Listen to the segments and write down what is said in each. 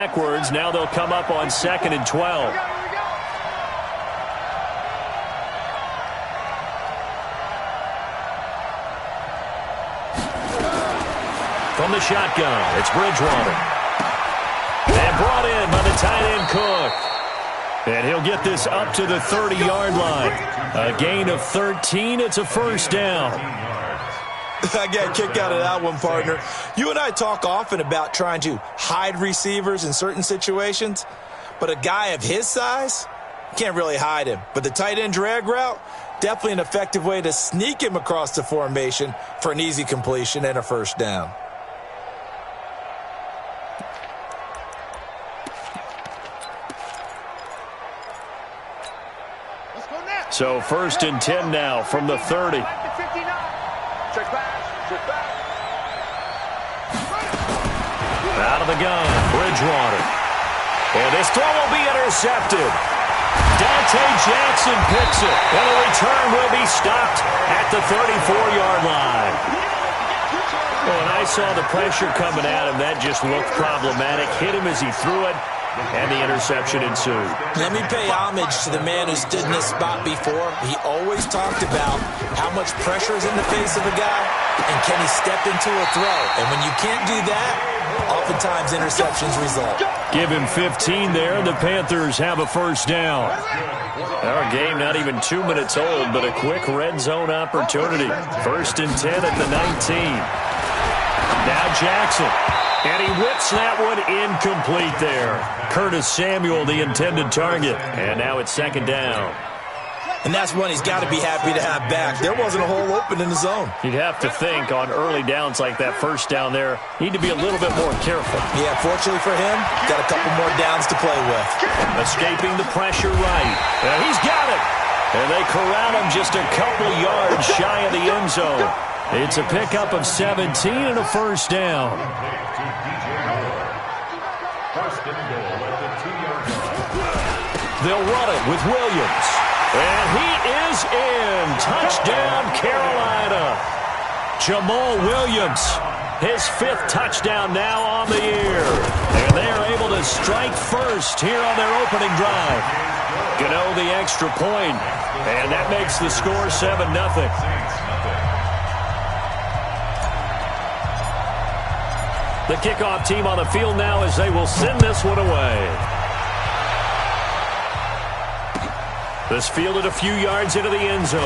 backwards. Now they'll come up on 2nd and 12. From the shotgun, it's Bridgewater. And brought in by the tight end Cook. And he'll get this up to the 30-yard line. A gain of 13. It's a first down. I got a kick out of that one, partner. You and I talk often about trying to hide receivers in certain situations, but a guy of his size, can't really hide him. But the tight end drag route, definitely an effective way to sneak him across the formation for an easy completion and a first down. So 1st and 10 now from the 30. Out of the gun, Bridgewater. And this throw will be intercepted. Dante Jackson picks it. And the return will be stopped at the 34-yard line. When I saw the pressure coming at him, that just looked problematic. Hit him as he threw it. And the interception ensued. Let me pay homage to the man who stood in this spot before. He always talked about how much pressure is in the face of a guy and can he step into a throw. And when you can't do that, oftentimes interceptions result. Give him 15 there, and the Panthers have a first down. Our game not even 2 minutes old, but a quick red zone opportunity. 1st and 10 at the 19. Now Jackson. And he whips that one incomplete there. Curtis Samuel, the intended target. And now it's 2nd down. And that's one he's got to be happy to have back. There wasn't a hole open in the zone. You'd have to think on early downs like that first down there, need to be a little bit more careful. Yeah, fortunately for him, got a couple more downs to play with. Escaping the pressure right. And he's got it. And they corral him just a couple yards shy of the end zone. It's a pickup of 17 and a first down. They'll run it with Williams. And he is in. Touchdown, Carolina. Jamal Williams, his 5th touchdown now on the year. And they are able to strike first here on their opening drive. Gano the extra point. And that makes the score 7-0. The kickoff team on the field now as they will send this one away. This fielded a few yards into the end zone.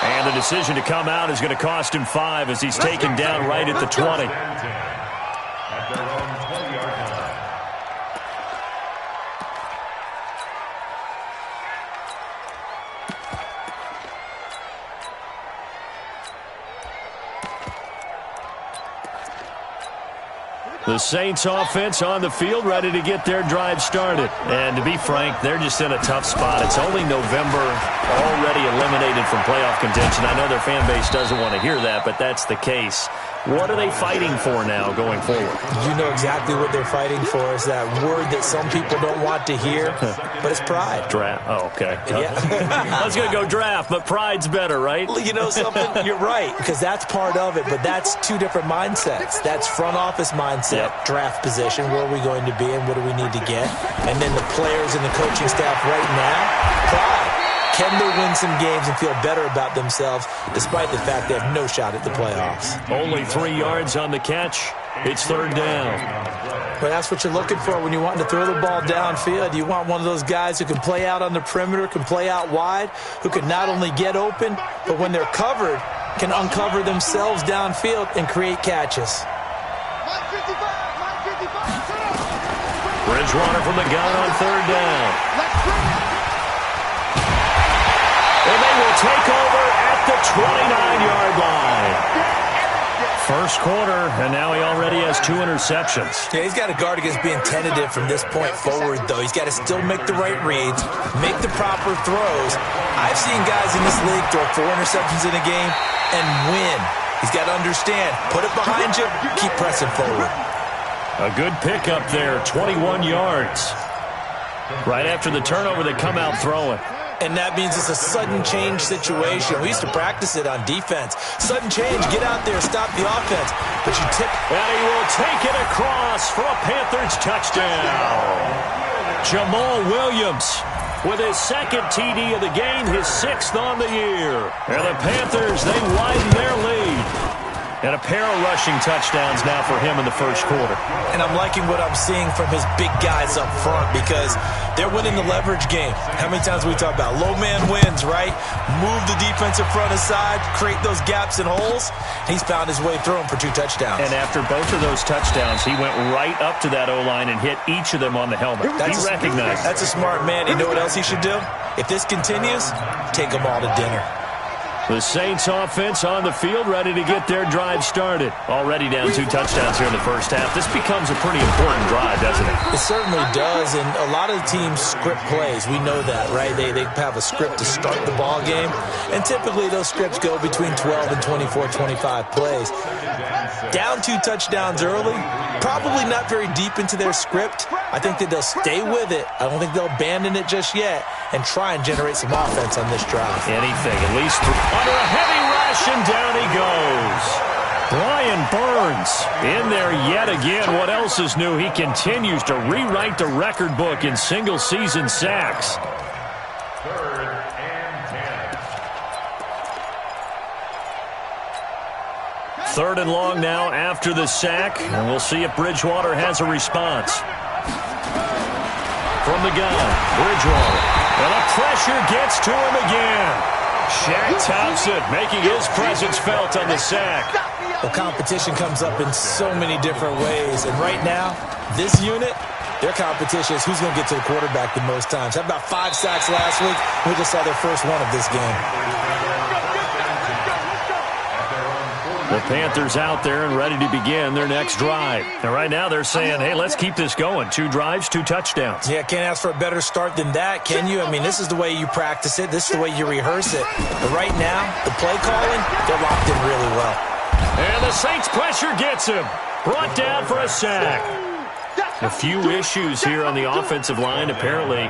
And the decision to come out is going to cost him 5 as he's taken down right at the 20. The Saints offense on the field, ready to get their drive started. And to be frank, they're just in a tough spot. It's only November, already eliminated from playoff contention. I know their fan base doesn't want to hear that, but that's the case. What are they fighting for now going forward? You know exactly what they're fighting for. Is that word that some people don't want to hear, but it's pride. Draft. Oh, okay. Yeah. I was going to go draft, but pride's better, right? You know something? You're right, because that's part of it, but that's 2 different mindsets. That's front office mindset, draft position, where are we going to be and what do we need to get? And then the players and the coaching staff right now, pride. Can they win some games and feel better about themselves despite the fact they have no shot at the playoffs? Only 3 yards on the catch. It's 3rd down. But that's what you're looking for when you want to throw the ball downfield. You want one of those guys who can play out on the perimeter, can play out wide, who can not only get open, but when they're covered, can uncover themselves downfield and create catches. Bridgewater from the gun on 3rd down. And they will take over at the 29-yard line. First quarter, and now he already has 2 interceptions. Yeah, he's got to guard against being tentative from this point forward, though. He's got to still make the right reads, make the proper throws. I've seen guys in this league throw 4 interceptions in a game and win. He's got to understand, put it behind you, keep pressing forward. A good pickup there, 21 yards. Right after the turnover, they come out throwing. And that means it's a sudden change situation. We used to practice it on defense. Sudden change, get out there, stop the offense. But you tip. And he will take it across for a Panthers touchdown. Jamal Williams with his second TD of the game, his 6th on the year. And the Panthers, they widen their lead. And a pair of rushing touchdowns now for him in the first quarter. And I'm liking what I'm seeing from his big guys up front because they're winning the leverage game. How many times we talk about low man wins, right? Move the defensive front aside, create those gaps and holes. He's found his way through them for 2 touchdowns. And after both of those touchdowns, he went right up to that O-line and hit each of them on the helmet. He recognized. That's a smart man. You know what else he should do? If this continues, take them all to dinner. The Saints offense on the field, ready to get their drive started. Already down 2 touchdowns here in the first half. This becomes a pretty important drive, doesn't it? It certainly does, and a lot of the teams script plays. We know that, right? They have a script to start the ball game, and typically those scripts go between 12 and 24, 25 plays. Down 2 touchdowns early, probably not very deep into their script. I think that they'll stay with it. I don't think they'll abandon it just yet and try and generate some offense on this drive. Anything, at least under a heavy rush, and down he goes. Brian Burns in there yet again. What else is new? He continues to rewrite the record book in single-season sacks. 3rd and 10. 3rd and long now after the sack, and we'll see if Bridgewater has a response. From the gun, Bridgewater. And the pressure gets to him again. Shaq Thompson making his presence felt on the sack. Well, competition comes up in so many different ways. And right now, this unit, their competition is who's going to get to the quarterback the most times. Had about 5 sacks last week. We just saw their first one of this game. The Panthers out there and ready to begin their next drive. And right now they're saying, hey, let's keep this going. 2 drives, 2 touchdowns. Yeah, can't ask for a better start than that, can you? I mean, this is the way you practice it. This is the way you rehearse it. But right now, the play calling, they're locked in really well. And the Saints pressure gets him. Brought down for a sack. A few issues here on the offensive line. Apparently,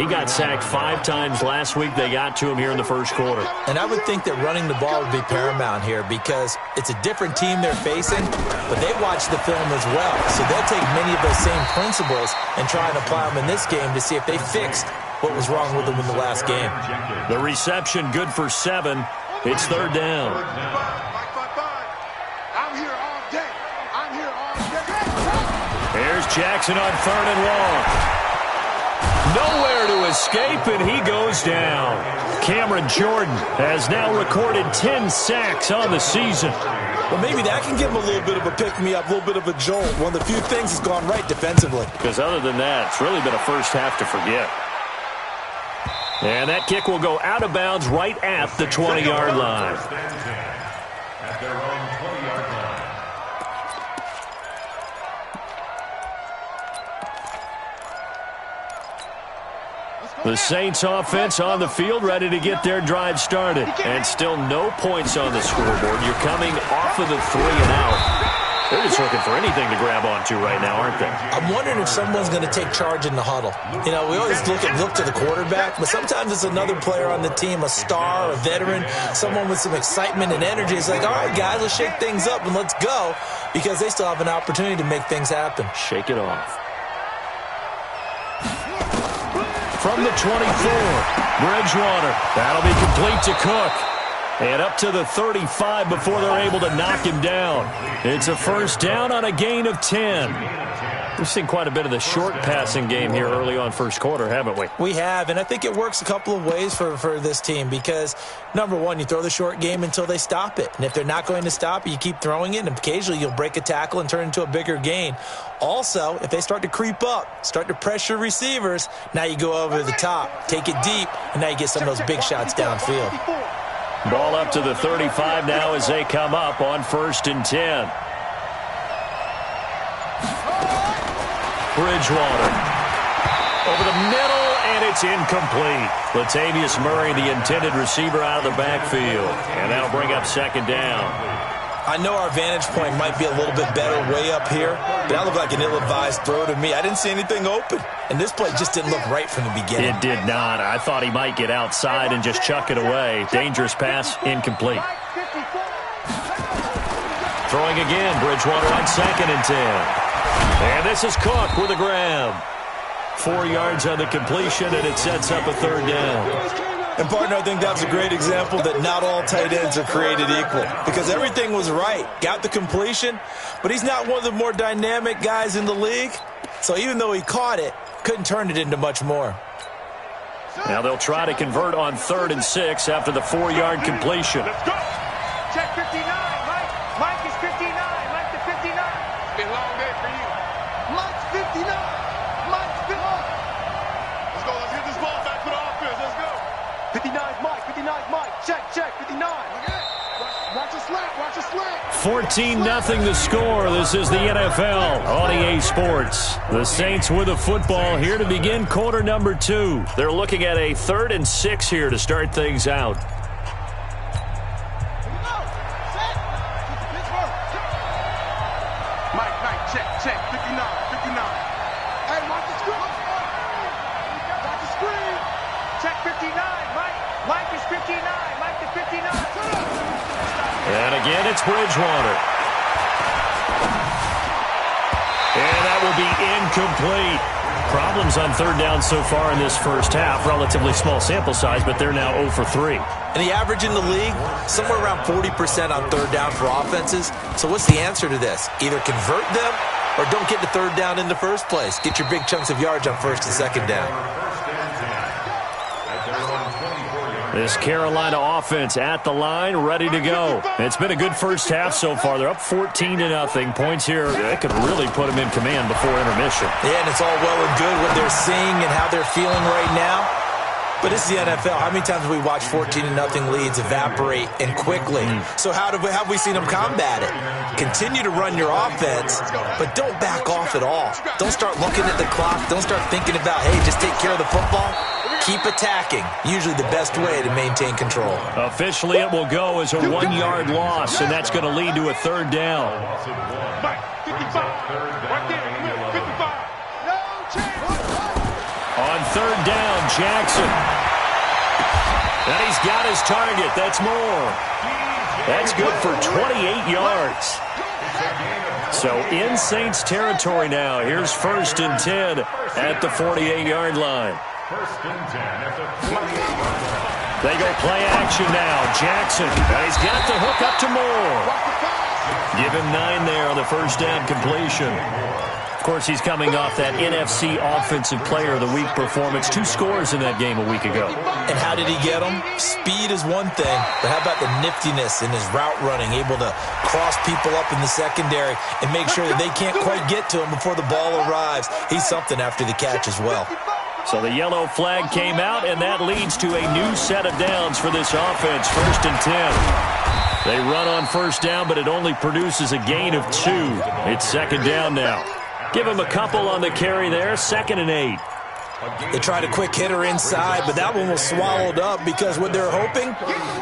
he got sacked 5 times last week. They got to him here in the first quarter. And I would think that running the ball would be paramount here because it's a different team they're facing, but they watch the film as well. So they'll take many of those same principles and try and apply them in this game to see if they fixed what was wrong with them in the last game. The reception good for 7. It's 3rd down. Here's Jackson on 3rd and long. Nowhere to escape, and he goes down. Cameron Jordan has now recorded 10 sacks on the season. Well, maybe that can give him a little bit of a pick-me-up, a little bit of a jolt. One of the few things that's gone right defensively. Because other than that, it's really been a first half to forget. And that kick will go out of bounds right at the 20-yard line. At their own 20-yard line. The Saints offense on the field, ready to get their drive started. And still no points on the scoreboard. You're coming off of the 3 and out. They're just looking for anything to grab onto right now, aren't they? I'm wondering if someone's going to take charge in the huddle. You know, we always look to the quarterback, but sometimes it's another player on the team, a star, a veteran, someone with some excitement and energy. It's like, all right, guys, let's shake things up and let's go, because they still have an opportunity to make things happen. Shake it off. From the 24, Bridgewater. That'll be complete to Cook. And up to the 35 before they're able to knock him down. It's a first down on a gain of 10. We've seen quite a bit of the short passing game here early on first quarter, haven't we? We have, and I think it works a couple of ways for this team because, number one, you throw the short game until they stop it. And if they're not going to stop it, you keep throwing it, and occasionally you'll break a tackle and turn it into a bigger gain. Also, if they start to creep up, start to pressure receivers, now you go over the top, take it deep, and now you get some of those big shots downfield. Ball up to the 35 now as they come up on 1st and 10. Bridgewater over the middle, and it's incomplete. Latavius Murray, the intended receiver, out of the backfield. And that'll bring up 2nd down. I know our vantage point might be a little bit better way up here, but that looked like an ill-advised throw to me. I didn't see anything open, and this play just didn't look right from the beginning. It did not. I thought he might get outside and just chuck it away. Dangerous pass, incomplete. Throwing again, Bridgewater on 2nd and 10. And this is Cook with a grab. 4 yards on the completion, and it sets up a 3rd down. And, partner, I think that's a great example that not all tight ends are created equal, because everything was right. Got the completion, but he's not one of the more dynamic guys in the league. So even though he caught it, couldn't turn it into much more. Now they'll try to convert on 3rd and 6 after the 4-yard completion. Let's go. Check 59, Mike. Mike is 59. Mike to 59. Been a long day for you. Mike's 59. Mike's 59. Let's go. Let's get this ball back to the offense. Let's go. 59's Mike. 59's Mike. Check. 59. Watch a slant. Watch a slant. 14-0 the score. This is the NFL on EA Sports. The Saints with the football here to begin quarter number 2. They're looking at a 3rd and 6 here to start things out. Mike, check. 59. Hey, watch the screen. Watch the screen. Check 59, Mike. Mike is 59. Mike to 59. And again, it's Bridgewater. And that will be incomplete. Problems on 3rd down so far in this first half. Relatively small sample size, but they're now 0 for 3. And the average in the league, somewhere around 40% on 3rd down for offenses. So what's the answer to this? Either convert them or don't get to 3rd down in the first place. Get your big chunks of yards on 1st and 2nd down. This Carolina offense at the line, ready to go. It's been a good first half so far. They're up 14-0. Points here, that could really put them in command before intermission. Yeah, and it's all well and good what they're seeing and how they're feeling right now. But this is the NFL. How many times have we watched 14-0 leads evaporate and quickly? So how have we seen them combat it? Continue to run your offense, but don't back off at all. Don't start looking at the clock. Don't start thinking about, hey, just take care of the football. Keep attacking. Usually the best way to maintain control. Officially, it will go as a 1-yard loss, and that's going to lead to a 3rd down. Mike, 55. Right there. 55. No chance. On 3rd down, Jackson. And he's got his target. That's more. That's good for 28 yards. So in Saints territory now. Here's 1st and 10 at the 48-yard line. They go play action now. Jackson, and he's got the hook up to Moore. Give him 9 there on the 1st down completion. Of course, he's coming off that NFC Offensive Player of the Week performance. 2 scores in that game a week ago. And how did he get them? Speed is one thing, but how about the niftiness in his route running, able to cross people up in the secondary and make sure that they can't quite get to him before the ball arrives. He's something after the catch as well. So the yellow flag came out, and that leads to a new set of downs for this offense. 1st and 10. They run on 1st down, but it only produces a gain of 2. It's 2nd down now. Give him a couple on the carry there. 2nd and 8. They tried a quick hitter inside, but that one was swallowed up because what they're hoping,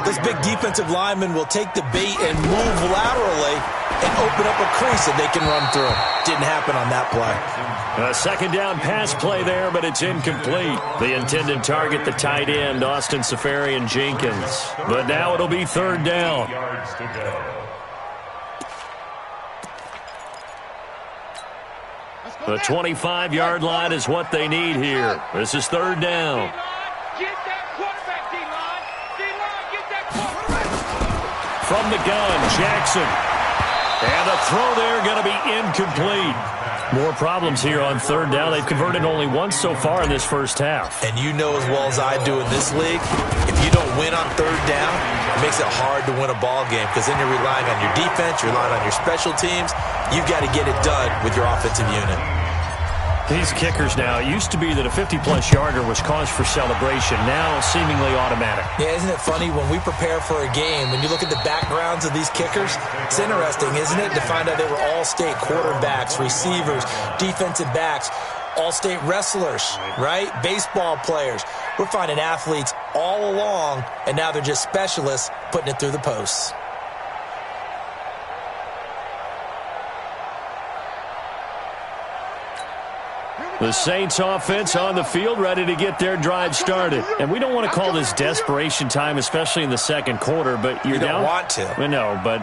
this big defensive lineman will take the bait and move laterally and open up a crease that they can run through. Didn't happen on that play. A 2nd down pass play there, but it's incomplete. The intended target, the tight end, Austin Safarian-Jenkins. But now it'll be 3rd down. The 25-yard line is what they need here. This is 3rd down. Get that quarterback, D-line. D-line, get that quarterback. From the gun, Jackson. And the throw there going to be incomplete. More problems here on 3rd down. They've converted only once so far in this first half. And you know as well as I do in this league, if you don't win on 3rd down, it makes it hard to win a ball game because then you're relying on your defense, you're relying on your special teams. You've got to get it done with your offensive unit. These kickers now, it used to be that a 50-plus yarder was cause for celebration. Now seemingly automatic. Yeah, isn't it funny when we prepare for a game, when you look at the backgrounds of these kickers, it's interesting, isn't it, to find out they were all-state quarterbacks, receivers, defensive backs, all-state wrestlers, right? Baseball players. We're finding athletes all along, and now they're just specialists putting it through the posts. The Saints offense on the field, ready to get their drive started. And we don't want to call this desperation time, especially in the second quarter, but you're down. You don't want to. No, but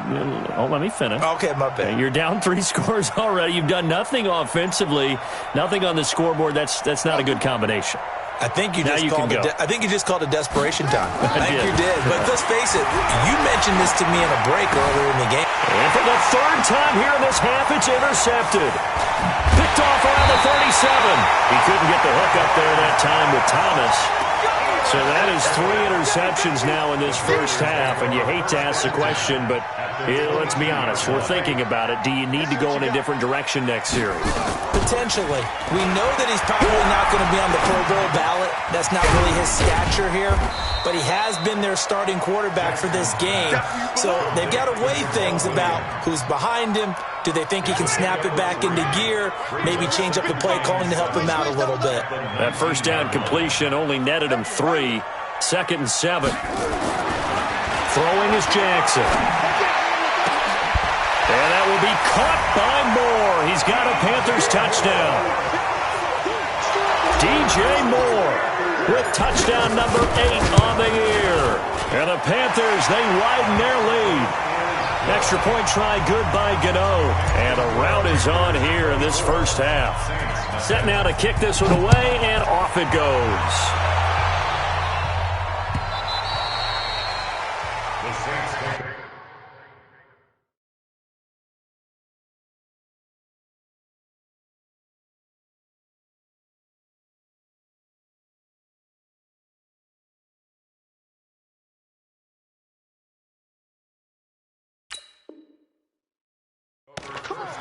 let me finish. Okay, my bad. You're down 3 scores already. You've done nothing offensively, nothing on the scoreboard. That's not a good combination. I think you just called it desperation time. I think you did. But let's face it, you mentioned this to me in a break earlier in the game. And for the third time here in this half, it's intercepted. Picked off around the 37. He couldn't get the hook up there that time with Thomas. So that is 3 interceptions now in this first half. And you hate to ask the question, but let's be honest. We're thinking about it. Do you need to go in a different direction next series? Potentially. We know that he's probably not going to be on the Pro Bowl ballot. That's not really his stature here. But he has been their starting quarterback for this game. So they've got to weigh things about who's behind him. Do they think he can snap it back into gear? Maybe change up the play calling to help him out a little bit. That first down completion only netted him 3. 2nd and 7. Throwing is Jackson. And that will be caught by Moore. He's got a Panthers touchdown. DJ Moore with touchdown number 8 on the year. And the Panthers, they widen their lead. Extra point try good by Gano. And a rout is on here in this first half. Set now to kick this one away, and off it goes.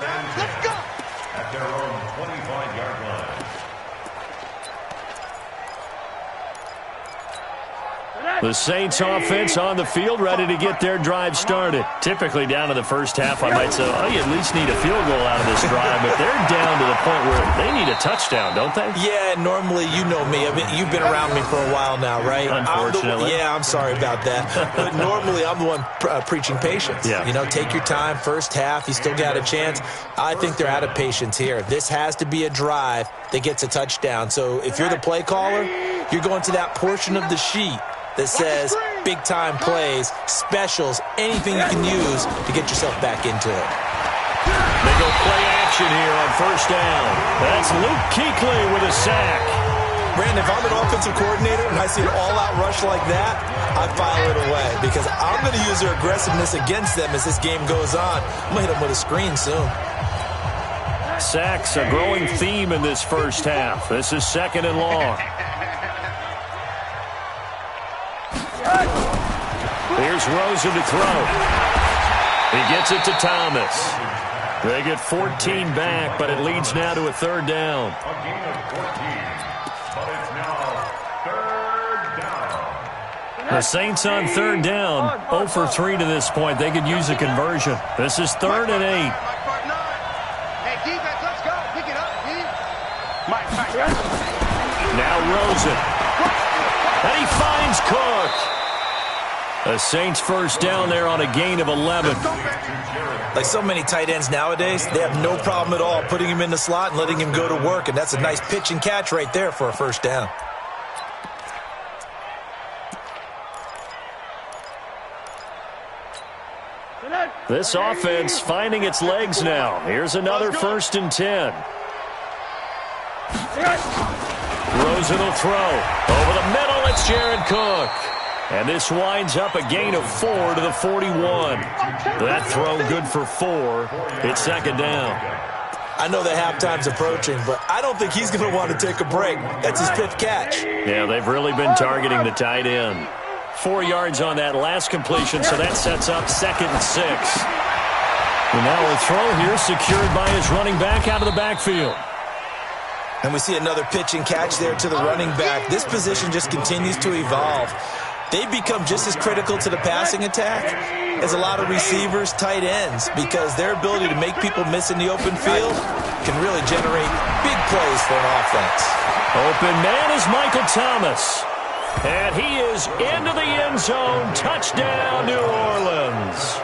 Let's go! At their own 25-yard line. The Saints offense on the field, ready to get their drive started. Typically down to the first half, I might say, oh, you at least need a field goal out of this drive, but they're down to the point where they need a touchdown, don't they? Yeah, normally, you know me. I mean, you've been around me for a while now, right? Unfortunately. I'm sorry about that. But normally, I'm the one preaching patience. Yeah. You know, take your time. First half, you still got a chance. I think they're out of patience here. This has to be a drive that gets a touchdown. So if you're the play caller, you're going to that portion of the sheet that says big-time plays, specials, anything you can use to get yourself back into it. They go play action here on first down. That's Luke Kuechly with a sack. Brandon, if I'm an offensive coordinator and I see an all-out rush like that, I file it away because I'm going to use their aggressiveness against them as this game goes on. I'm going to hit them with a screen soon. Sacks, a growing theme in this first half. This is 2nd and long. Here's Rosen to throw. He gets it to Thomas. They get 14 back, but it leads now to a 3rd down. A gain of 14, but it's now 3rd down. The Saints on 3rd down, 0 for 3 to this point. They could use a conversion. This is 3rd and 8. Hey, defense, let's go. Pick it up, D. Now Rosen. And he finds Cook. The Saints first down there on a gain of 11. Like so many tight ends nowadays, they have no problem at all putting him in the slot and letting him go to work, and that's a nice pitch and catch right there for a first down. This offense finding its legs now. Here's another 1st and 10. Rosen will throw. Over the middle, it's Jared Cook. And this winds up a gain of 4 to the 41. That throw good for 4. It's 2nd down. I know that halftime's approaching, but I don't think he's going to want to take a break. That's his 5th catch. Yeah, they've really been targeting the tight end. 4 yards on that last completion, so that sets up 2nd and 6. And now a throw here secured by his running back out of the backfield. And we see another pitch and catch there to the running back. This position just continues to evolve. They've become just as critical to the passing attack as a lot of receivers, tight ends, because their ability to make people miss in the open field can really generate big plays for an offense. Open man is Michael Thomas. And he is into the end zone. Touchdown, New Orleans.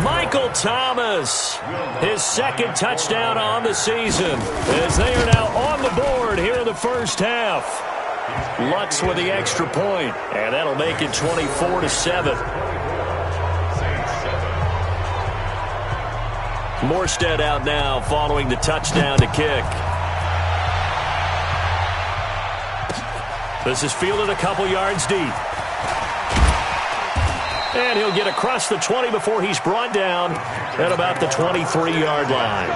Michael Thomas, his 2nd touchdown on the season, as they are now on the first half. Lutz with the extra point, and that'll make it 24-7. Morstead out now following the touchdown to kick. This is fielded a couple yards deep. And he'll get across the 20 before he's brought down at about the 23-yard line.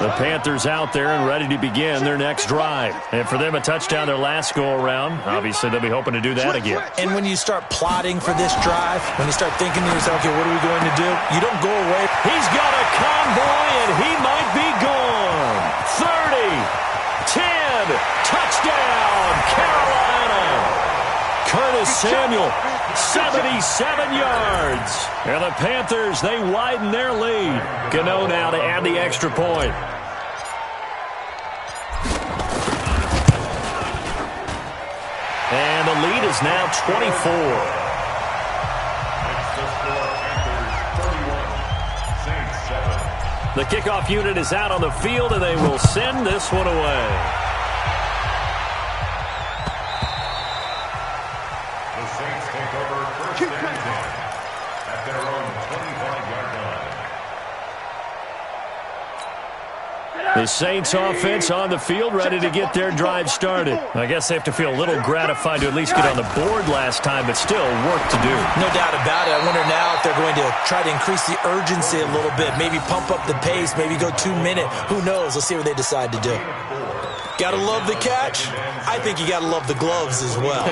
The Panthers out there and ready to begin their next drive. And for them, a touchdown their last go-around. Obviously, they'll be hoping to do that again. And when you start plotting for this drive, when you start thinking to yourself, okay, what are we going to do? You don't go away. He's got a convoy, and he might be gone. 30, 10, touchdown, Carolina. Curtis Samuel, 77 yards. And the Panthers, they widen their lead. Gano now to add the extra point. And the lead is now 24. The kickoff unit is out on the field, and they will send this one away. The Saints take over first and 10 at their own 25-yard line. The Saints offense on the field, ready to get their drive started. I guess they have to feel a little gratified to at least get on the board last time, but still work to do. No doubt about it. I wonder now if they're going to try to increase the urgency a little bit, maybe pump up the pace, maybe go 2 minute. Who knows? Let's see what they decide to do. Gotta love the catch. I think you gotta love the gloves as well.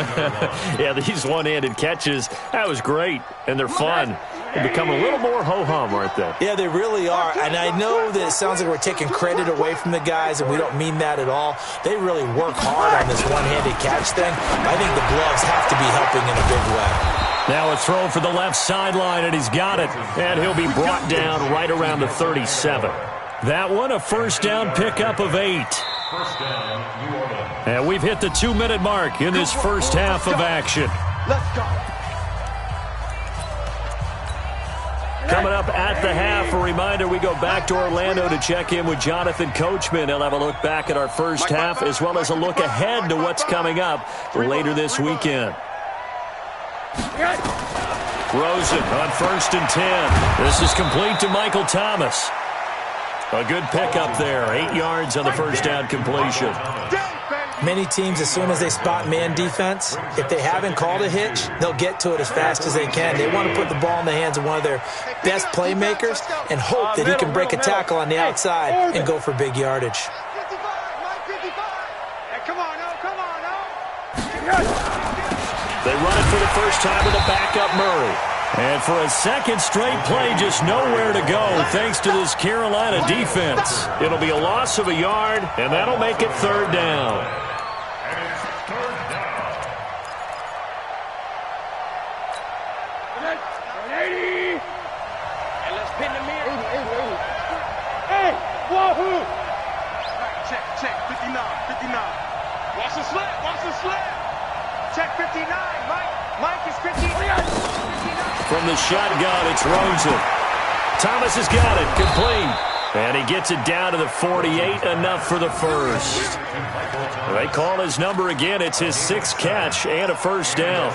Yeah, these one-handed catches, that was great, and they're fun. They become a little more ho-hum, aren't they? Yeah, they really are. And I know that it sounds like we're taking credit away from the guys, and we don't mean that at all. They really work hard on this one-handed catch thing. I think the gloves have to be helping in a big way. Now a throw for the left sideline, and he's got it. And he'll be brought down right around the 37. That one, a first down pickup of 8. First down, New Orleans. And we've hit the 2-minute mark in this first half of action. Let's go. Coming up at the half, a reminder, we go back to Orlando to check in with Jonathan Coachman. He'll have a look back at our first half as well as a look ahead to what's coming up later this weekend. Rosen on 1st and 10. This is complete to Michael Thomas. A good pickup there, 8 yards on the first down completion. Many teams, as soon as they spot man defense, if they haven't called a hitch, they'll get to it as fast as they can. They want to put the ball in the hands of one of their best playmakers and hope that he can break a tackle on the outside and go for big yardage. They run it for the first time with a backup Murray. And for a second straight play, just nowhere to go thanks to this Carolina defense. It'll be a loss of a yard, and that'll make it 3rd down. And it's 3rd down. 180. And let's pin the mirror. Hey, wahoo! Check, 59. Watch the slap. Check 59, Mike is 59. From the shotgun, it's Rosen. Thomas has got it, complete. And he gets it down to the 48, enough for the first. They call his number again. It's his 6th catch and a first down.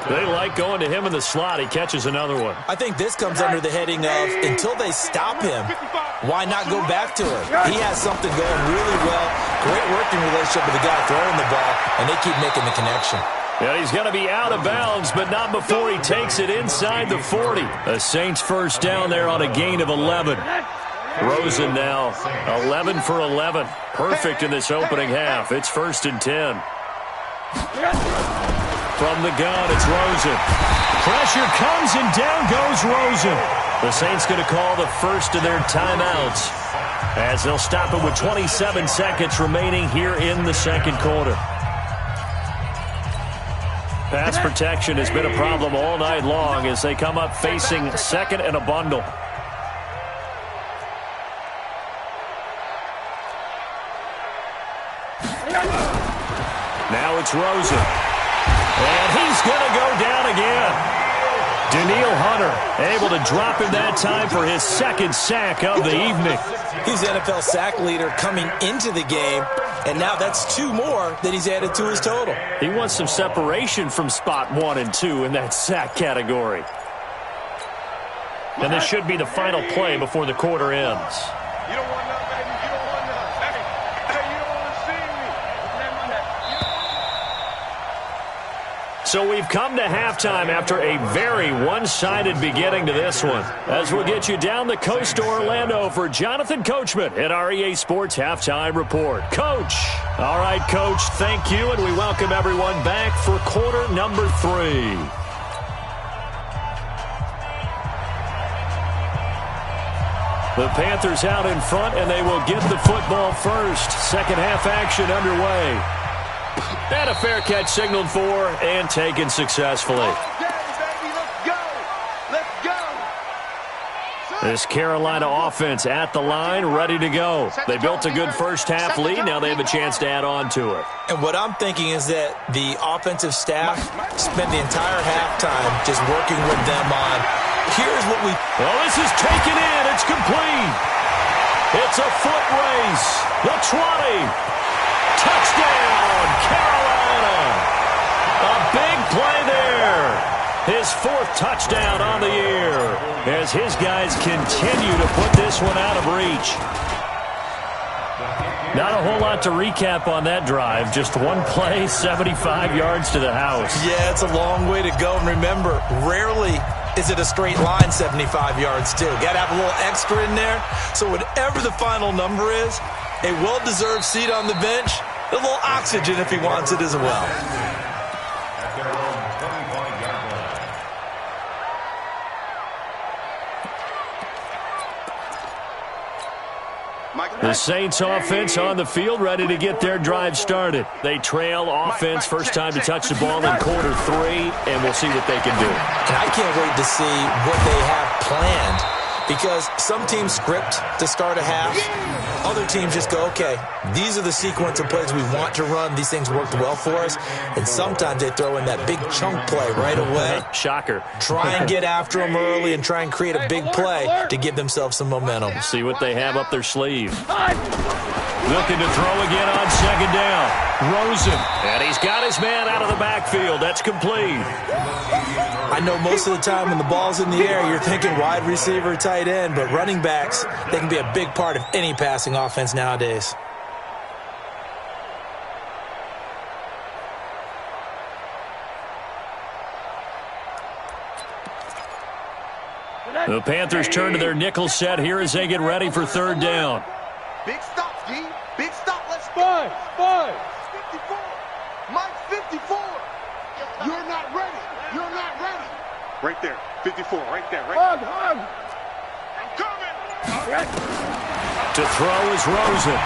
They like going to him in the slot. He catches another one. I think this comes under the heading of, until they stop him, why not go back to him? He has something going really well. Great working relationship with the guy throwing the ball, and they keep making the connection. Yeah, he's going to be out of bounds, but not before he takes it inside the 40. The Saints first down there on a gain of 11. Rosen now 11 for 11. Perfect in this opening half. It's 1st and 10. From the gun, it's Rosen. Pressure comes, and down goes Rosen. The Saints going to call the first of their timeouts as they'll stop it with 27 seconds remaining here in the second quarter. Pass protection has been a problem all night long as they come up facing second and a bundle. Now it's Rosen. And he's going to go down again. Danielle Hunter able to drop him that time for his second sack of the evening. He's the NFL sack leader coming into the game, and now that's 2 more that he's added to his total. He wants some separation from spot 1 and 2 in that sack category. And this should be the final play before the quarter ends. You don't want none, baby. You don't want none. Hey, you don't want to see me. So we've come to halftime after a very one-sided beginning to this one. As we'll get you down the coast to Orlando for Jonathan Coachman at our EA Sports Halftime Report. Coach. All right, Coach, thank you, and we welcome everyone back for quarter number 3. The Panthers out in front, and they will get the football first. Second half action underway. And a fair catch signaled for and taken successfully. Okay, baby, let's go. Let's go. This Carolina offense at the line, ready to go. They built a good first half lead. Now they have a chance to add on to it. And what I'm thinking is that the offensive staff spent the entire halftime just working with them on, here's what we... Well, this is taken in. It's complete. It's a foot race. The 20. Touchdown, Carolina. A big play there. His 4th touchdown on the year as his guys continue to put this one out of reach. Not a whole lot to recap on that drive. Just one play, 75 yards to the house. Yeah, it's a long way to go. And remember, rarely is it a straight line 75 yards, too. Got to have a little extra in there. So whatever the final number is, a well-deserved seat on the bench, a little oxygen if he wants it as well. The Saints offense on the field, ready to get their drive started. They trail offense, first time to touch the ball in quarter 3, and we'll see what they can do. And I can't wait to see what they have planned, because some teams script to start a half. Other teams just go, okay, these are the sequence of plays we want to run. These things worked well for us. And sometimes they throw in that big chunk play right away. Shocker. Try and get after them early and try and create a big play to give themselves some momentum. See what they have up their sleeve. Looking to throw again on second down. Rosen. And he's got his man out of the backfield. That's complete. I know most of the time when the ball's in the air, you're thinking wide receiver, tight end, but running backs, they can be a big part of any passing offense nowadays. The Panthers turn to their nickel set here as they get ready for third down. Big stop, G. Big stop. Let's go. Five. 54. Mike's 54. You're not ready. You're not ready. Right there. 54. Right there. Right there. Hug. I'm coming. To throw is Rosen.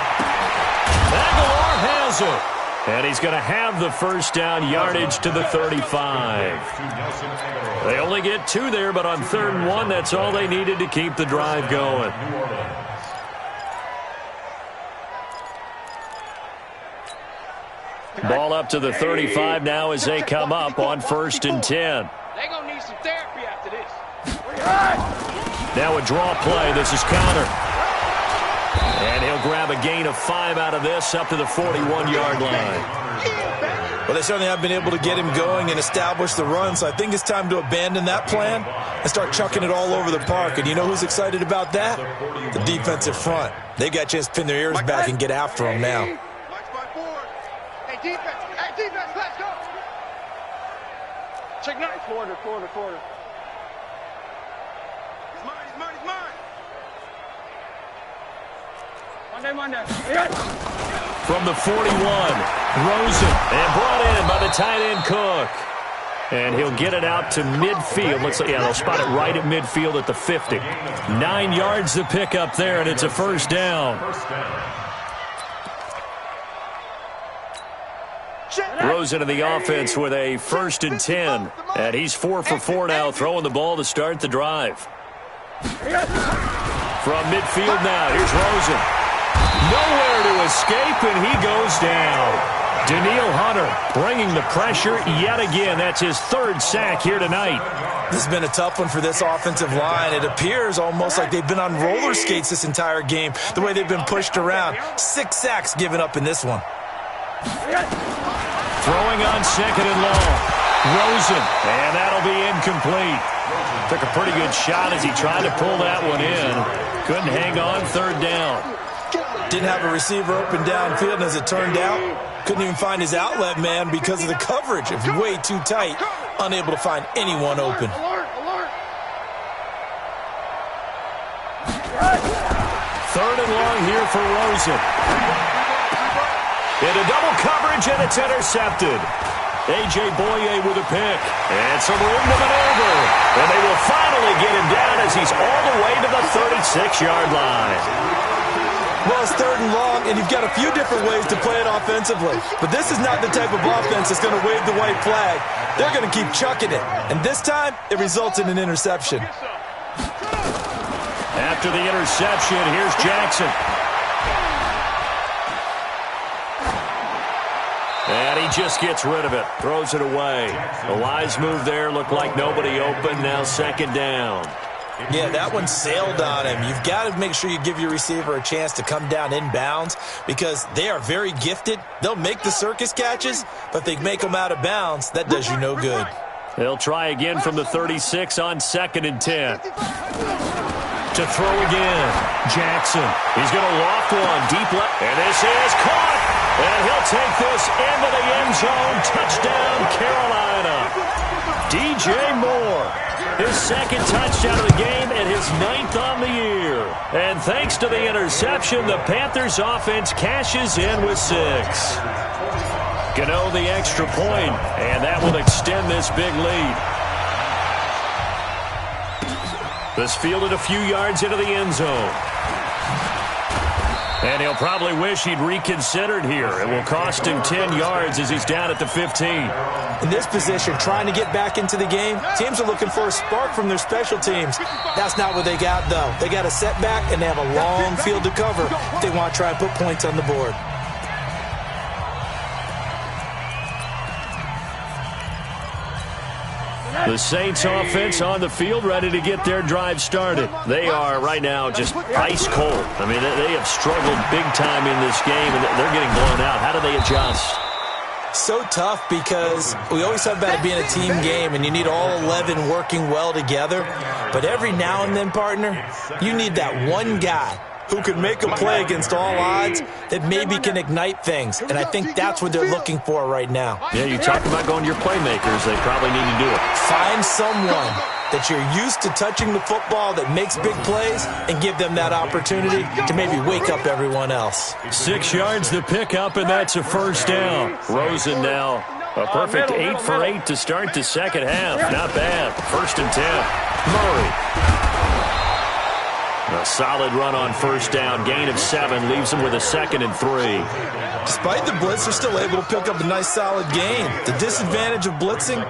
Aguilar has it. And he's going to have the first down, yardage to the 35. They only get 2 there, but on 3rd and 1, that's all they needed to keep the drive going. Ball up to the 35 now as they come up on 1st and 10. They're going to need some therapy after this. Now a draw play. This is counter. And he'll grab a gain of 5 out of this up to the 41-yard line. Well, they certainly have been able to get him going and establish the run, so I think it's time to abandon that plan and start chucking it all over the park. And you know who's excited about that? The defensive front. They got a chance to pin their ears back and get after him now. Hey, defense, let's go. Check 9. Quarter. He's mine. Monday. From the 41, Rosen, and brought in by the tight end Cook. And he'll get it out to midfield. Looks like, yeah, they'll spot it right at midfield at the 50. 9 yards to pick up there, and it's a first down. Rosen in the offense with a 1st and 10. And he's 4 for 4 now, throwing the ball to start the drive. From midfield now, here's Rosen. Nowhere to escape, and he goes down. Danielle Hunter bringing the pressure yet again. That's his third sack here tonight. This has been a tough one for this offensive line. It appears almost like they've been on roller skates this entire game, the way they've been pushed around. 6 sacks given up in this one. Throwing on second and long. Rosen, and that'll be incomplete. Took a pretty good shot as he tried to pull that one in. Couldn't hang on third down. Didn't have a receiver open downfield, and as it turned out, couldn't even find his outlet man because of the coverage. It was way too tight, unable to find anyone open. Third and long here for Rosen. Into double coverage, and it's intercepted. A.J. Boye with a pick. And some room to maneuver. And they will finally get him down as he's all the way to the 36-yard line. Well, it's third and long, and you've got a few different ways to play it offensively. But this is not the type of offense that's going to wave the white flag. They're going to keep chucking it. And this time, it results in an interception. After the interception, here's Jackson. And he just gets rid of it. Throws it away. A wise move there. Looked like nobody open. Now second down. Yeah, that one sailed on him. You've got to make sure you give your receiver a chance to come down inbounds because they are very gifted. They'll make the circus catches, but if they make them out of bounds, that does you no good. They'll try again from the 36 on second and 10. To throw again. Jackson. He's going to loft one deep left. And this is caught. And he'll take this into the end zone. Touchdown, Carolina. DJ Moore. His second touchdown of the game and his 9th on the year. And thanks to the interception, the Panthers offense cashes in with 6. Gano the extra point, and that will extend this big lead. This fielded a few yards into the end zone. And he'll probably wish he'd reconsidered here. It will cost him 10 yards as he's down at the 15. In this position, trying to get back into the game, teams are looking for a spark from their special teams. That's not what they got, though. They got a setback, and they have a long field to cover if they want to try and put points on the board. The Saints offense on the field ready to get their drive started. They are right now just ice cold. I mean, they have struggled big time in this game, and they're getting blown out. How do they adjust? So tough because we always talk about it being a team game, and you need all 11 working well together. But every now and then, partner, you need that one guy who can make a play against all odds that maybe can ignite things. And I think that's what they're looking for right now. Yeah, you talk about going to your playmakers. They probably need to do it. Find someone that you're used to touching the football that makes big plays and give them that opportunity to maybe wake up everyone else. 6 yards the pickup, and that's a first down. Rosen now a perfect 8 for 8 to start the second half. Not bad. First and 10. Murray. A solid run on first down. Gain of 7 leaves them with a 2nd and 3. Despite the blitz, they're still able to pick up a nice solid gain. The disadvantage of blitzing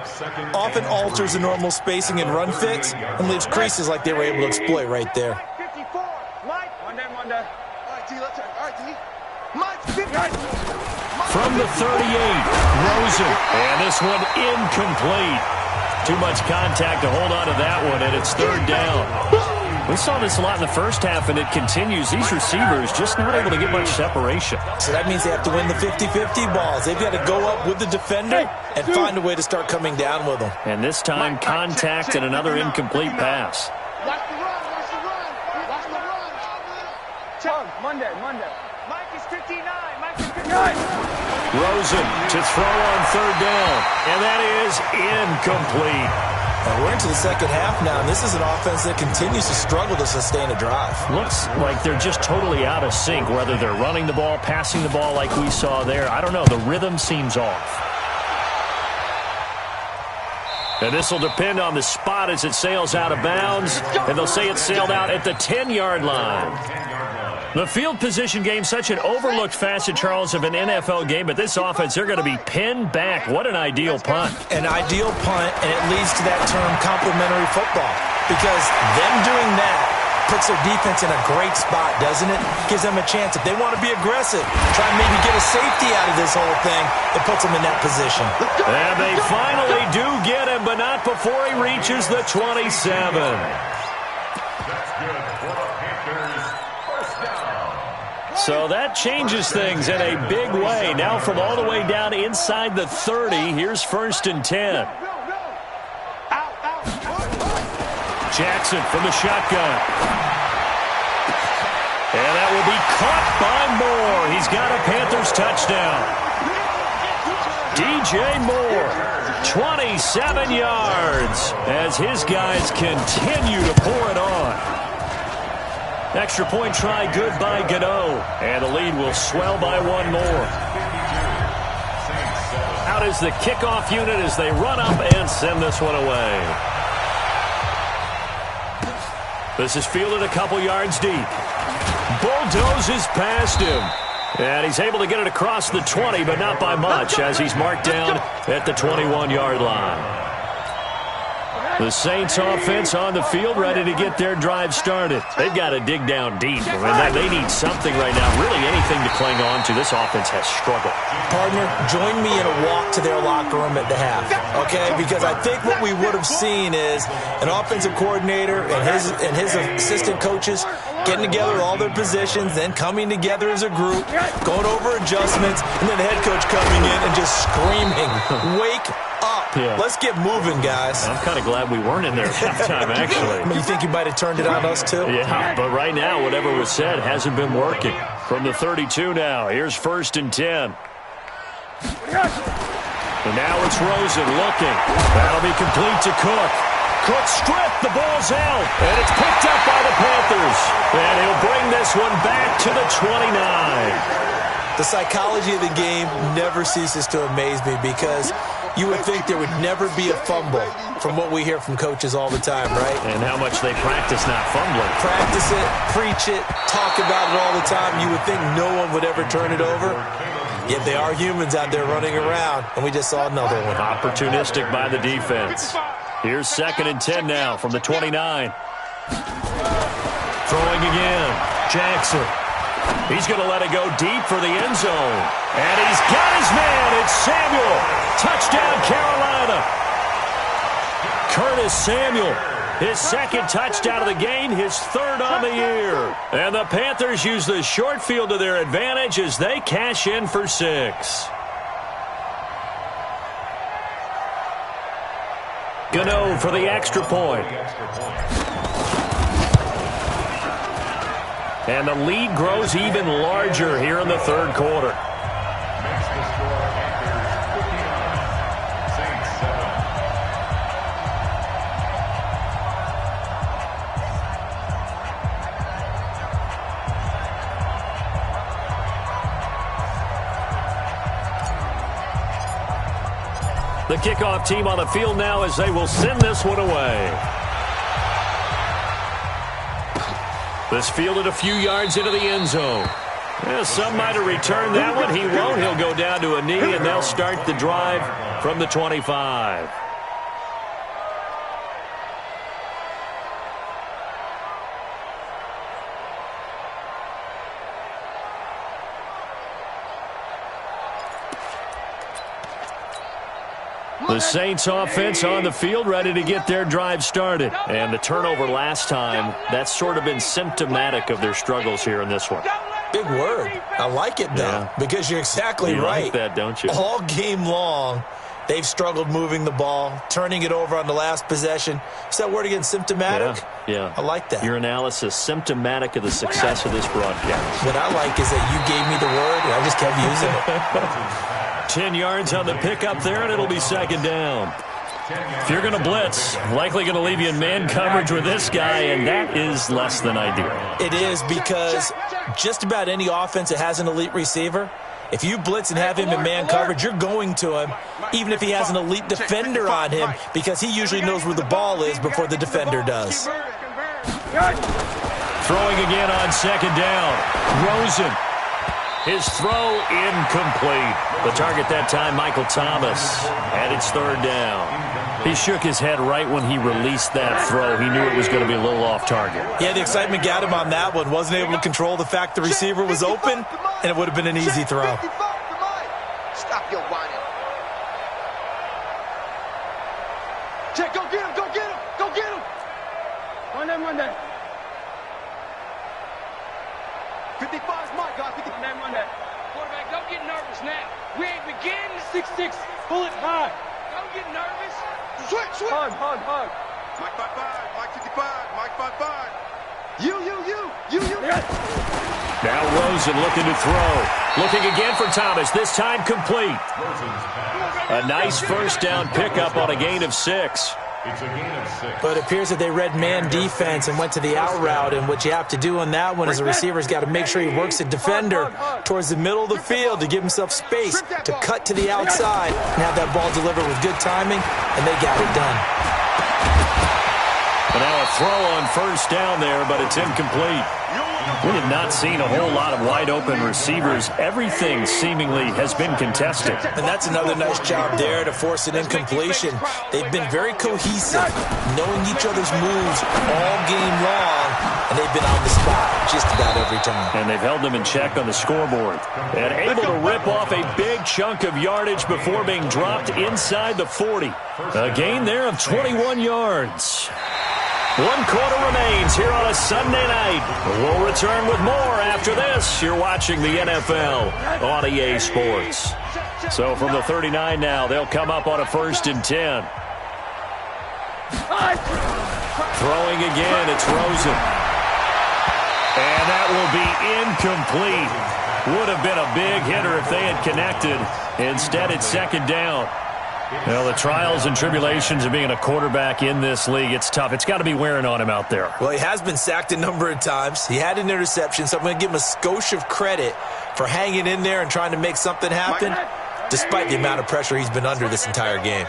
often alters the normal spacing and run fits and leaves creases like they were able to exploit right there. From the 38, Rosen. And this one incomplete. Too much contact to hold on to that one, and it's third down. We saw this a lot in the first half, and it continues. These receivers just not able to get much separation. So that means they have to win the 50-50 balls. They've got to go up with the defender and find a way to start coming down with them. And this time, contact and another incomplete pass. Watch the run. Watch the run. Watch the run. Check. Monday. Mike is 59. Mike is 59. Rosen to throw on third down. And that is incomplete. And we're into the second half now, and this is an offense that continues to struggle to sustain a drive. Looks like they're just totally out of sync, whether they're running the ball, passing the ball like we saw there. I don't know. The rhythm seems off. And this will depend on the spot as it sails out of bounds, and they'll say it sailed out at the 10-yard line. The field position game, such an overlooked facet, Charles, of an NFL game, but this offense, they're going to be pinned back. What an ideal punt. An ideal punt, and it leads to that term complementary football, because them doing that puts their defense in a great spot, doesn't it? Gives them a chance. If they want to be aggressive, try and maybe get a safety out of this whole thing, it puts them in that position. And they finally do get him, but not before he reaches the 27. That's good for the Panthers. First down. So that changes things in a big way. Now from all the way down inside the 30, here's 1st and 10. Jackson from the shotgun. And that will be caught by Moore. He's got a Panthers touchdown. DJ Moore, 27 yards as his guys continue to pour it on. Extra point try good by Gano. And the lead will swell by one more. Out is the kickoff unit as they run up and send this one away. This is fielded a couple yards deep. Bulldozes past him. And he's able to get it across the 20, but not by much as he's marked down at the 21-yard line. The Saints offense on the field ready to get their drive started. They've got to dig down deep. I mean, they need something right now, really anything to cling on to. This offense has struggled. Partner, join me in a walk to their locker room at the half, okay? Because I think what we would have seen is an offensive coordinator and his assistant coaches getting together all their positions, then coming together as a group, going over adjustments, and then the head coach coming in and just screaming, "Wake up. Yeah. Let's get moving, guys." I'm kind of glad we weren't in there at halftime, actually. You think you might have turned it on us, too? Yeah, but right now, whatever was said hasn't been working. From the 32 now, here's 1st and 10. And now it's Rosen looking. That'll be complete to Cook. Cook stripped, the ball's out, and it's picked up by the Panthers. And he'll bring this one back to the 29. The psychology of the game never ceases to amaze me because you would think there would never be a fumble from what we hear from coaches all the time, right? And how much they practice not fumbling. Practice it, preach it, talk about it all the time. You would think no one would ever turn it over. Yet they are humans out there running around, and we just saw another one. Opportunistic by the defense. Here's 2nd and 10 now from the 29. Throwing again. Jackson. He's going to let it go deep for the end zone. And he's got his man. It's Samuel. Touchdown, Carolina. Curtis Samuel. His 2nd touchdown of the game, his 3rd on the year. And the Panthers use the short field to their advantage as they cash in for 6. Gano for the extra point. And the lead grows even larger here in the 3rd quarter. The kickoff team on the field now as they will send this one away. This fielded a few yards into the end zone. Yeah, some might have returned that one. He won't. He'll go down to a knee, and they'll start the drive from the 25. The Saints offense on the field ready to get their drive started. And the turnover last time, that's sort of been symptomatic of their struggles here in this one. Big word. I like it, though, because you're exactly right. You like that, don't you? All game long, they've struggled moving the ball, turning it over on the last possession. Is that word again, symptomatic? Yeah. I like that. Your analysis, symptomatic of the success of this broadcast. What I like is that you gave me the word, and I just kept using it. 10 yards on the pickup there, and it'll be 2nd down. If you're going to blitz, likely going to leave you in man coverage with this guy, and that is less than ideal. It is because just about any offense that has an elite receiver, if you blitz and have him in man coverage, you're going to him, even if he has an elite defender on him, because he usually knows where the ball is before the defender does. Throwing again on 2nd down. Rosen. His throw incomplete. The target that time, Michael Thomas. And it's 3rd down. He shook his head right when he released that throw. He knew it was going to be a little off target. Yeah, the excitement got him on that one. Wasn't able to control the fact the receiver was open, and it would have been an easy throw. Stop your whining. Check, go get him, go get him, go get him. Run that. 55's Mike, guys. 59, run that. Quarterback, don't get nervous now. We ain't beginning. 6'6", pull it high. Don't get nervous. Switch. Hug. Mike 55, Mike 55, Mike 55. You. Now Rosen looking to throw. Looking again for Thomas, this time complete. A nice first down pickup on a gain of 6. It's a gain of 6. But it appears that they read man defense and went to the out route, and what you have to do on that one is the receiver's got to make sure he works the defender towards the middle of the field to give himself space to cut to the outside and have that ball delivered with good timing, and they got it done. And now a throw on first down there, but it's incomplete. We have not seen a whole lot of wide-open receivers. Everything seemingly has been contested. And that's another nice job there to force an incompletion. They've been very cohesive, knowing each other's moves all game long, and they've been on the spot just about every time. And they've held them in check on the scoreboard. And able to rip off a big chunk of yardage before being dropped inside the 40. A gain there of 21 yards. 1 quarter remains here on a Sunday night. We'll return with more after this. You're watching the NFL on EA Sports. So from the 39 now, they'll come up on a 1st and 10. Throwing again, it's Rosen. And that will be incomplete. Would have been a big hitter if they had connected. Instead, it's 2nd down. Well, the trials and tribulations of being a quarterback in this league, it's tough. It's got to be wearing on him out there. Well, he has been sacked a number of times. He had an interception, so I'm going to give him a skosh of credit for hanging in there and trying to make something happen, despite the amount of pressure he's been under this entire game.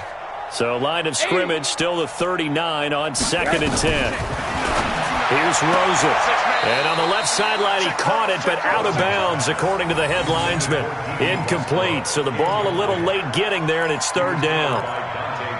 So line of scrimmage still the 39 on 2nd and 10. Here's Rosen. And on the left sideline, he caught it, but out of bounds, according to the head linesman. Incomplete. So the ball a little late getting there, and it's 3rd down.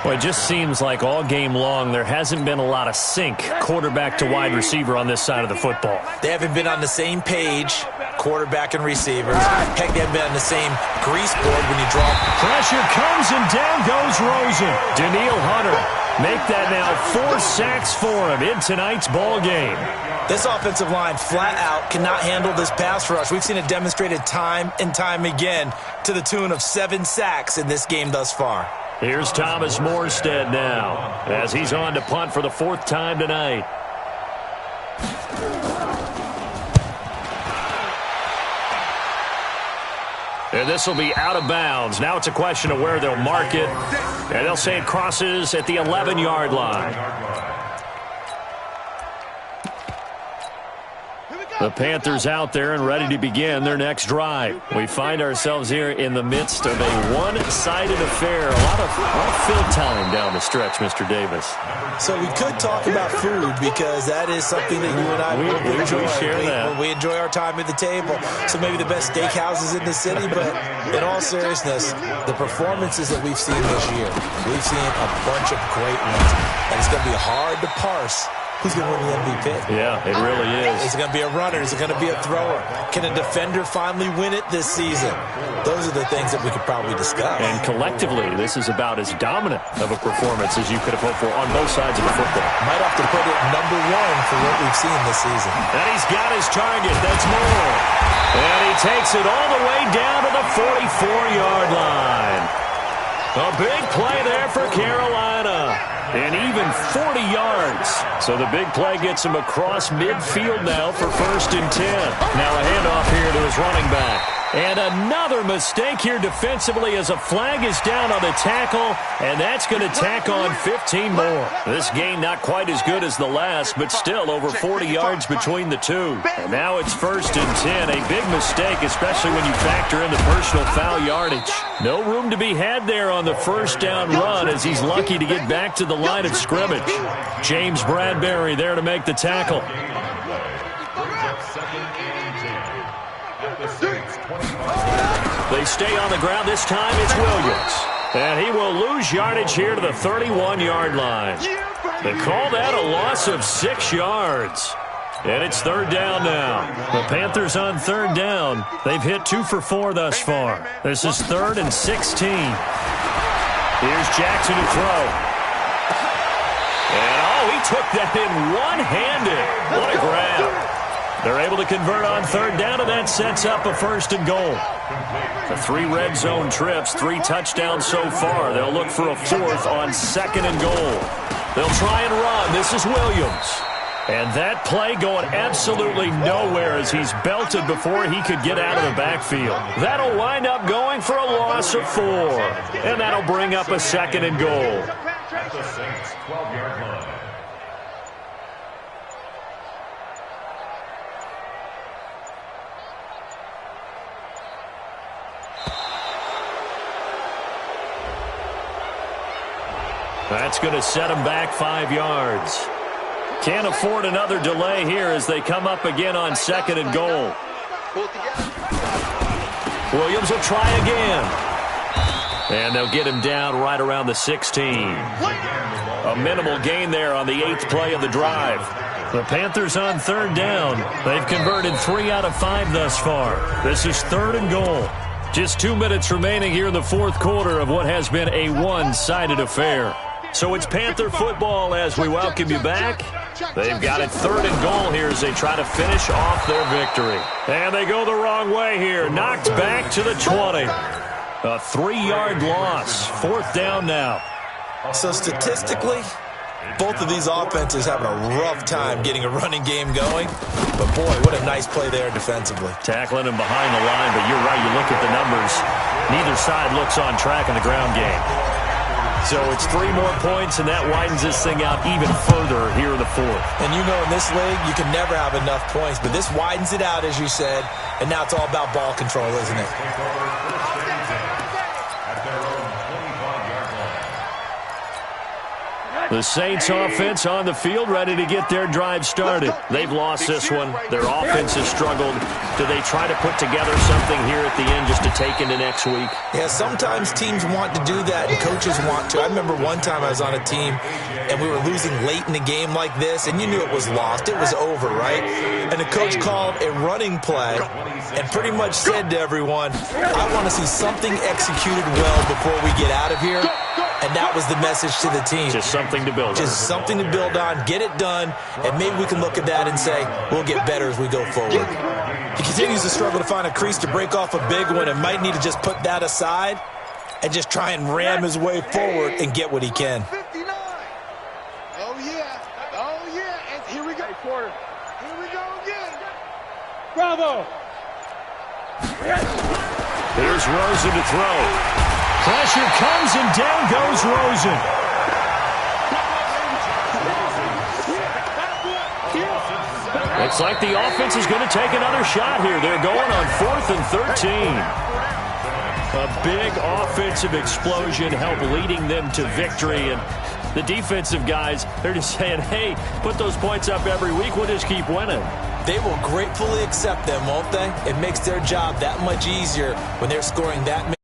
Well, it just seems like all game long there hasn't been a lot of sync quarterback to wide receiver on this side of the football. They haven't been on the same page, quarterback and receivers. Heck, they haven't been on the same grease board when you draw. Pressure comes, and down goes Rosen. Daniil Hunter make that now 4 sacks for him in tonight's ball game. This offensive line flat out cannot handle this pass rush. We've seen it demonstrated time and time again to the tune of 7 sacks in this game thus far. Here's Thomas Morstead now as he's on to punt for the 4th time tonight. And this will be out of bounds. Now it's a question of where they'll mark it. And they'll say it crosses at the 11-yard line. The Panthers out there and ready to begin their next drive. We find ourselves here in the midst of a one-sided affair. A lot of fill time down the stretch, Mr. Davis. So we could talk about food because that is something that you and I will enjoy. We share that. We enjoy our time at the table. So maybe the best steakhouses in the city, but in all seriousness, the performances that we've seen this year, we've seen a bunch of great ones. And it's going to be hard to parse who's going to win the MVP. Yeah, it really is. Is it going to be a runner? Is it going to be a thrower? Can a defender finally win it this season? Those are the things that we could probably discuss. And collectively, this is about as dominant of a performance as you could have hoped for on both sides of the football. Might have to put it number 1 for what we've seen this season. And he's got his target. That's Moore. And he takes it all the way down to the 44-yard line. A big play there for Carolina. And even 40 yards. So the big play gets him across midfield now for 1st and 10. Now a handoff here to his running back. And another mistake here defensively as a flag is down on the tackle, and that's going to tack on 15 more. This game not quite as good as the last, but still over 40 yards between the two. And now it's 1st and 10. A big mistake, especially when you factor in the personal foul yardage. No room to be had there on the 1st down run as he's lucky to get back to the line of scrimmage. James Bradbury there to make the tackle. They stay on the ground. This time it's Williams. And he will lose yardage here to the 31-yard line. They call that a loss of 6 yards. And it's third down now. The Panthers on third down. They've hit 2 for 4 thus far. This is 3rd and 16. Here's Jackson to throw. And, he took that in one-handed. What a grab. They're able to convert on third down, and that sets up a 1st and goal. The 3 red zone trips, 3 touchdowns so far. They'll look for a 4th on 2nd and goal. They'll try and run. This is Williams. And that play going absolutely nowhere as he's belted before he could get out of the backfield. That'll wind up going for a loss of 4. And that'll bring up a 2nd and goal. At the Saints' 12-yard line. That's going to set him back 5 yards. Can't afford another delay here as they come up again on 2nd and goal. Williams will try again. And they'll get him down right around the 16. A minimal gain there on the 8th play of the drive. The Panthers on third down. They've converted 3 out of 5 thus far. This is 3rd and goal. Just 2 minutes remaining here in the 4th quarter of what has been a one-sided affair. So it's Panther football as we welcome you back. They've got it 3rd and goal here as they try to finish off their victory. And they go the wrong way here. Knocked back to the 20. A 3-yard loss. 4th down now. So statistically, both of these offenses having a rough time getting a running game going. But, boy, what a nice play there defensively. Tackling him behind the line, but you're right. You look at the numbers. Neither side looks on track in the ground game. So it's 3 more points, and that widens this thing out even further here in the 4th. And you know in this league, you can never have enough points, but this widens it out, as you said, and now it's all about ball control, isn't it? The Saints offense on the field, ready to get their drive started. They've lost this one. Their offense has struggled. Do they try to put together something here at the end just to take into next week? Yeah, sometimes teams want to do that and coaches want to. I remember one time I was on a team and we were losing late in the game like this, and you knew it was lost. It was over, right? And the coach called a running play and pretty much said to everyone, I want to see something executed well before we get out of here. And that was the message to the team. Just something to build on. Just something to build on, get it done, and maybe we can look at that and say, we'll get better as we go forward. He continues to struggle to find a crease to break off a big one and might need to just put that aside and just try and ram his way forward and get what he can. 59. Oh, yeah. Oh, yeah. And here we go. Here we go again. Bravo. Here's Rosen to throw. Pressure comes, and down goes Rosen. Looks like the offense is going to take another shot here. They're going on 4th and 13. A big offensive explosion helped leading them to victory. And the defensive guys, they're just saying, hey, put those points up every week. We'll just keep winning. They will gratefully accept them, won't they? It makes their job that much easier when they're scoring that many.